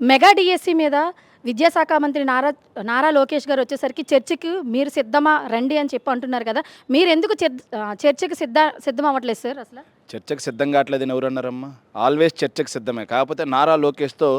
Mega DSC మీద విద్యాశాఖ మంత్రి నారా లోకేష్ గారు వచ్చేసరికి చర్చకి మీరు సిద్ధమా రండి అని చెప్పి అంటున్నారు కదా. మీరు ఎందుకు చర్చకి సిద్ధం అవ్వట్లేదు సార్ అసలు? చర్చకు సిద్ధం కావట్లేదని ఎవరన్నారమ్మా? ఆల్వేస్ చర్చకు సిద్ధమే. కాకపోతే నారా లోకేష్తో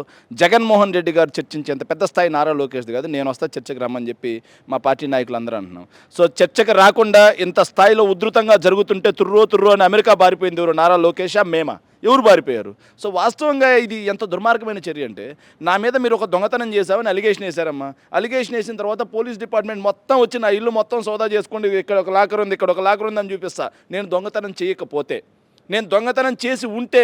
జగన్మోహన్ రెడ్డి గారు చర్చించేంత పెద్ద స్థాయి నారా లోకేష్ది కాదు. నేను వస్తా చర్చకు రమ్మని చెప్పి మా పార్టీ నాయకులు అందరూ అంటున్నాం. సో చర్చకు రాకుండా ఇంత స్థాయిలో ఉధృతంగా జరుగుతుంటే తుర్రో అని అమెరికా బారిపోయింది ఎవరు? నారా లోకేషా మేమా? ఎవరు బారిపోయారు? సో వాస్తవంగా ఇది ఎంత దుర్మార్గమైన చర్య అంటే, నా మీద మీరు ఒక దొంగతనం చేశామని అలిగేషన్ వేశారమ్మా. అలిగేషన్ వేసిన తర్వాత పోలీస్ డిపార్ట్మెంట్ మొత్తం వచ్చి నా ఇల్లు మొత్తం సోదా చేసుకోండి, ఇక్కడ ఒక లాకర్ ఉంది, ఇక్కడ ఒక లాకర్ ఉంది అని చూపిస్తా. నేను దొంగతనం చేయకపోతే, నేను దొంగతనం చేసి ఉంటే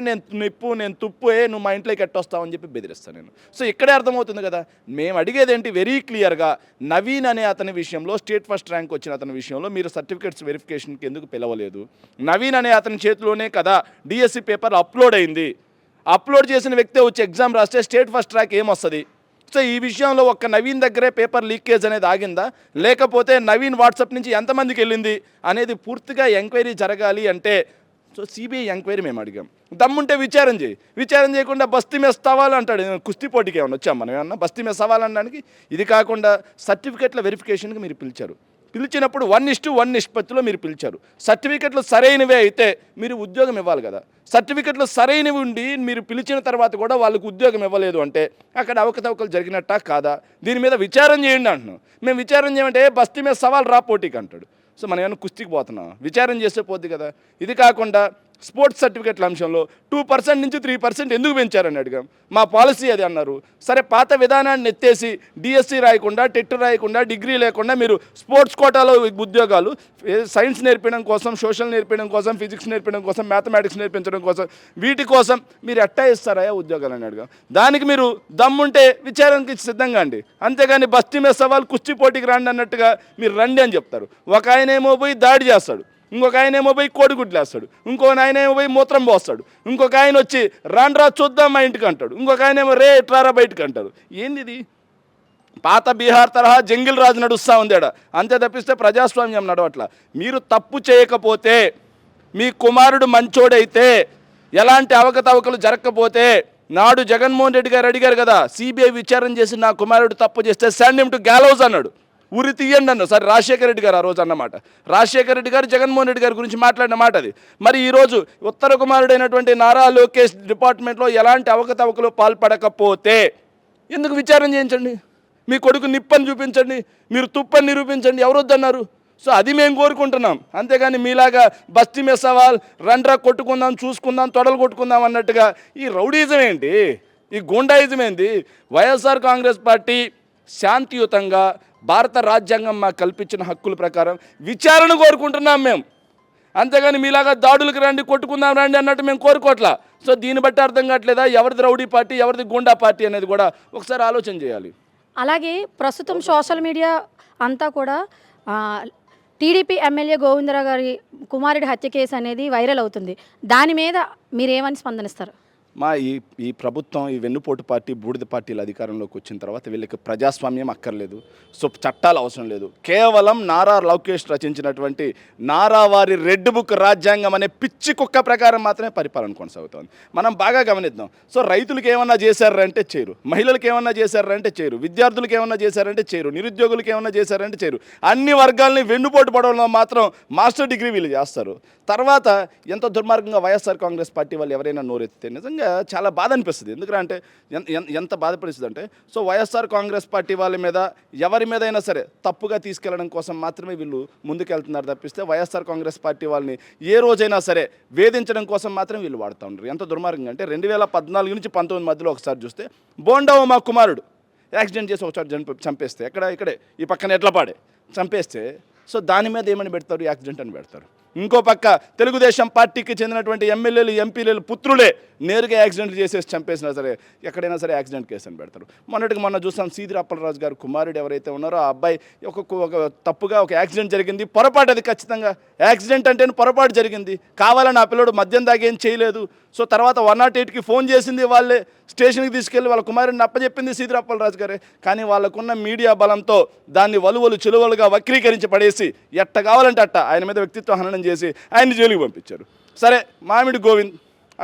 నేను తుప్పు నువ్వు మా ఇంట్లోకి ఎట్టొస్తావు అని చెప్పి బెదిరిస్తాను నేను. సో ఇక్కడే అర్థమవుతుంది కదా. మేము అడిగేది ఏంటి? వెరీ క్లియర్గా నవీన్ అనే అతని విషయంలో, స్టేట్ ఫస్ట్ ర్యాంక్ వచ్చిన అతని విషయంలో మీరు సర్టిఫికేట్స్ వెరిఫికేషన్కి ఎందుకు పిలవలేదు? నవీన్ అనే అతని చేతిలోనే కదా డిఎస్సి పేపర్ అప్లోడ్ అయింది. అప్లోడ్ చేసిన వ్యక్తే వచ్చి ఎగ్జామ్ రాస్తే స్టేట్ ఫస్ట్ ర్యాంక్ ఏమొస్తుంది? సో ఈ విషయంలో ఒక్క నవీన్ దగ్గరే పేపర్ లీకేజ్ అనేది ఆగిందా, లేకపోతే నవీన్ వాట్సాప్ నుంచి ఎంతమందికి వెళ్ళింది అనేది పూర్తిగా ఎంక్వైరీ జరగాలి అంటే సో సిబిఐ ఎంక్వైరీ మేము అడిగాం. దమ్ముంటే విచారం చేయకుండా బస్తీ మీద సవాల్ అంటాడు. కుస్తీ పోటీకి ఏమన్నా వచ్చాం మనం? ఏమన్నా బస్తీ మీద సవాల్ అనడానికి? ఇది కాకుండా సర్టిఫికెట్ల వెరిఫికేషన్కి మీరు పిలిచినప్పుడు 1:1 నిష్పత్తిలో మీరు పిలిచారు. సర్టిఫికెట్లు సరైనవే అయితే మీరు ఉద్యోగం ఇవ్వాలి కదా. సర్టిఫికెట్లు సరైనవి ఉండి మీరు పిలిచిన తర్వాత కూడా వాళ్ళకు ఉద్యోగం ఇవ్వలేదు అంటే అక్కడ అవకతవకలు జరిగినట్టా కాదా? దీని మీద విచారం చేయండి అంటున్నాం. మేము విచారం చేయమంటే బస్తీ మీద సవాల్ రా పోటీకి అంటాడు. సో మనం ఏమైనా కుస్తీకి పోతున్నాం? విచారం చేస్తే పోద్ది కదా. ఇది కాకుండా స్పోర్ట్స్ సర్టిఫికెట్ల అంశంలో 2% నుంచి 3% ఎందుకు పెంచారని అడిగాం. మా పాలసీ అది అన్నారు. సరే, పాత విధానాన్ని ఎత్తేసి డిఎస్సి రాయకుండా, టెట్ రాయకుండా, డిగ్రీ లేకుండా మీరు స్పోర్ట్స్ కోటాలో ఉద్యోగాలు, సైన్స్ నేర్పడం కోసం, సోషల్ నేర్పడం కోసం, ఫిజిక్స్ నేర్పడం కోసం, మ్యాథమెటిక్స్ నేర్పించడం కోసం, వీటి కోసం మీరు ఎట్టా ఇస్తారా ఉద్యోగాలు అని అడిగాం. దానికి మీరు దమ్ముంటే విచారణకి సిద్ధంగా అండి. అంతేగాని బస్తీ మీద సవాల్ కుస్తీ పోటీకి రండి అన్నట్టుగా మీరు రండి అని చెప్తారు. ఒక ఆయనేమో పోయి దాడి చేస్తాడు, ఇంకొక ఆయనేమో పోయి కోడిగుడ్లు వేస్తాడు, ఇంకొక ఆయనేమో పోయి మూత్రం పోస్తాడు, ఇంకొక ఆయన వచ్చి రాండ్రా చూద్దాం మా ఇంటికి అంటాడు, ఇంకొక ఆయనేమో రే ఎట్లారా బయటకు అంటారు. ఏంది ఇది? పాత బీహార్ తరహా జంగిల్ రాజు నడుస్తూ ఉందాడ. అంతే తప్పిస్తే ప్రజాస్వామ్యం నడవట్ల. మీరు తప్పు చేయకపోతే, మీ కుమారుడు మంచోడైతే, ఎలాంటి అవకతవకలు జరగకపోతే, నాడు జగన్మోహన్ రెడ్డి గారు అడిగారు కదా, సిబిఐ విచారణ చేసి నా కుమారుడు తప్పు చేస్తే సెండ్ హిమ్ టు గ్యాలోస్ అన్నాడు. ఉరి తీయండి అన్న. సరే, రాజశేఖర రెడ్డి గారు ఆ రోజు అన్నమాట. రాజశేఖర రెడ్డి గారు జగన్మోహన్ రెడ్డి గారి గురించి మాట్లాడిన మాట అది. మరి ఈరోజు ఉత్తర కుమారుడైనటువంటి నారా లోకేష్ డిపార్ట్మెంట్లో ఎలాంటి అవకతవకలు పాల్పడకపోతే ఎందుకు విచారణ చేయించండి? మీ కొడుకు నిప్పని చూపించండి, మీరు తుప్పని నిరూపించండి. ఎవరొద్దన్నారు? సో అది మేము కోరుకుంటున్నాం. అంతేగాని మీలాగా బస్తీ మీద సవాల్, రండ్రా కొట్టుకుందాం, చూసుకుందాం, తొడలు కొట్టుకుందాం అన్నట్టుగా ఈ రౌడీజం ఏంటి? ఈ గూండాయిజం ఏంటి? వైఎస్ఆర్ కాంగ్రెస్ పార్టీ శాంతియుతంగా భారత రాజ్యాంగం మాకు కల్పించిన హక్కుల ప్రకారం విచారణ కోరుకుంటున్నాం మేము. అంతేగాని మీలాగా దాడులకు రండి, కొట్టుకుందాం రండి అన్నట్టు మేము కోరుకోవట్లా. సో దీన్ని బట్టి అర్థం కావట్లేదా ఎవరిది రౌడీ పార్టీ, ఎవరిది గూండా పార్టీ అనేది కూడా ఒకసారి ఆలోచన చేయాలి. అలాగే ప్రస్తుతం సోషల్ మీడియా అంతా కూడా టీడీపీ ఎమ్మెల్యే గోవిందరావు గారి కుమారుడి హత్య కేసు అనేది వైరల్ అవుతుంది. దాని మీద మీరేమని స్పందనిస్తారు? ఈ ప్రభుత్వం, ఈ వెన్నుపోటు పార్టీ, బూడిద పార్టీల అధికారంలోకి వచ్చిన తర్వాత వీళ్ళకి ప్రజాస్వామ్యం అక్కర్లేదు, సో చట్టాలు అవసరం లేదు. కేవలం నారా లోకేష్ రచించినటువంటి నారావారి రెడ్ బుక్ రాజ్యాంగం అనే పిచ్చి కుక్క ప్రకారం మాత్రమే పరిపాలన కొనసాగుతోంది. మనం బాగా గమనిద్దాం. సో రైతులకు ఏమన్నా చేశారంటే చేయరు, మహిళలకు ఏమన్నా చేశారంటే చేయరు, విద్యార్థులకు ఏమన్నా చేశారంటే చేయరు, నిరుద్యోగులకు ఏమన్నా చేశారంటే చేయరు. అన్ని వర్గాలని వెన్నుపోటు పడడంలో మాత్రం మాస్టర్ డిగ్రీ వీళ్ళు చేస్తారు. తర్వాత ఎంత దుర్మార్గంగా వైఎస్ఆర్ కాంగ్రెస్ పార్టీ వాళ్ళు ఎవరైనా నోరెత్తితే నిజంగా చాలా బాధ అనిపిస్తుంది. ఎందుకంటే ఎంత బాధపడిస్తుంది అంటే, సో వైఎస్ఆర్ కాంగ్రెస్ పార్టీ వాళ్ళ మీద, ఎవరి మీదైనా సరే తప్పుగా తీసుకెళ్లడం కోసం మాత్రమే వీళ్ళు ముందుకెళ్తున్నారు తప్పిస్తే వైఎస్ఆర్ కాంగ్రెస్ పార్టీ వాళ్ళని ఏ రోజైనా సరే వేధించడం కోసం మాత్రం వీళ్ళు వాడుతూ ఉంటారు. ఎంత దుర్మార్గంగా అంటే 2014 నుంచి 19 మధ్యలో ఒకసారి చూస్తే బోండావు మా కుమారుడు యాక్సిడెంట్ చేసి ఒకసారి చంపేస్తే, ఇక్కడే ఈ పక్కన ఎడ్లపాడే చంపేస్తే, సో దాని మీద ఏమని పెడతారు? యాక్సిడెంట్ అని పెడతారు. ఇంకో పక్క తెలుగుదేశం పార్టీకి చెందినటువంటి ఎమ్మెల్యేలు, ఎంపీలు పుత్రులే నేరుగా యాక్సిడెంట్ చేసేసి చంపేసినా సరే ఎక్కడైనా సరే యాక్సిడెంట్ కేసు అని పెడతారు. మొన్న చూసాం, సీదిరి అప్పలరాజు గారు కుమారుడు ఎవరైతే ఉన్నారో ఆ అబ్బాయి ఒక తప్పుగా ఒక యాక్సిడెంట్ జరిగింది. పొరపాటు, అది ఖచ్చితంగా యాక్సిడెంట్ అంటే పొరపాటు జరిగింది. కావాలని ఆ పిల్లడు మద్యం దాగేం చేయలేదు. సో తర్వాత 108కి ఫోన్ చేసింది వాళ్ళే, స్టేషన్కి తీసుకెళ్ళి వాళ్ళ కుమారుడిని అప్పచెప్పింది సీదిరి అప్పలరాజు గారే. కానీ వాళ్ళకున్న మీడియా బలంతో దాన్ని చిలువలుగా వక్రీకరించి పడేసి ఎట్ట కావాలంటే అట్ట ఆయన మీద వ్యక్తిత్వ హననం చేసి ఆయన్ని జైలుకి పంపించారు. సరే, మామిడి గోవింద్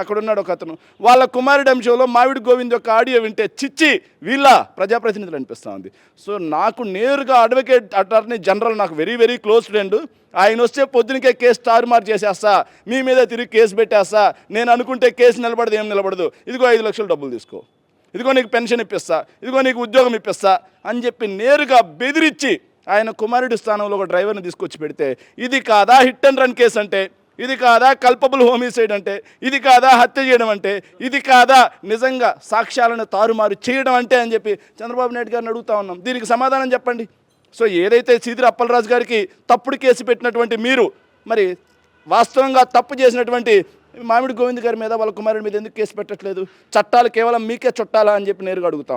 అక్కడ ఉన్నాడు ఒక అతను. వాళ్ళ కుమారుడి అంశంలో మావిడి గోవింద్ యొక్క ఆడియో వింటే చిచ్చి వీళ్ళ ప్రజాప్రతినిధులు అనిపిస్తూ ఉంది. సో నాకు నేరుగా అడ్వకేట్ అటార్నీ జనరల్ నాకు వెరీ వెరీ క్లోజ్ ఫ్రెండ్. ఆయన వస్తే పొద్దునకే కేసు తారుమారు చేసేస్తా, మీ మీద తిరిగి కేసు పెట్టేస్తా, నేను అనుకుంటే కేసు నిలబడదు, ఏం నిలబడదు, ఇదిగో 5 లక్షలు డబ్బులు తీసుకో, ఇదిగో నీకు పెన్షన్ ఇప్పిస్తా, ఇదిగో నీకు ఉద్యోగం ఇప్పిస్తా అని చెప్పి నేరుగా బెదిరించి ఆయన కుమారుడి స్థానంలో ఒక డ్రైవర్ని తీసుకొచ్చి పెడితే ఇది కాదా హిట్ అండ్ రన్ కేసు అంటే, ఇది కాదా కల్పబుల్ హోమిసైడ్ అంటే, ఇది కాదా హత్య చేయడం అంటే, ఇది కాదా నిజంగా సాక్ష్యాలను తారుమారు చేయడం అంటే అని చెప్పి చంద్రబాబు నాయుడు గారిని అడుగుతా ఉన్నాం. దీనికి సమాధానం చెప్పండి. సో ఏదైతే సీదిరి అప్పలరాజు గారికి తప్పుడు కేసు పెట్టినటువంటి మీరు మరి వాస్తవంగా తప్పు చేసినటువంటి మామిడి గోవింద్ గారి మీద వాళ్ళ కుమారుడి మీద ఎందుకు కేసు పెట్టట్లేదు? చట్టాలు కేవలం మీకే చుట్టాలా అని చెప్పి నేరుగా అడుగుతా ఉన్నాం.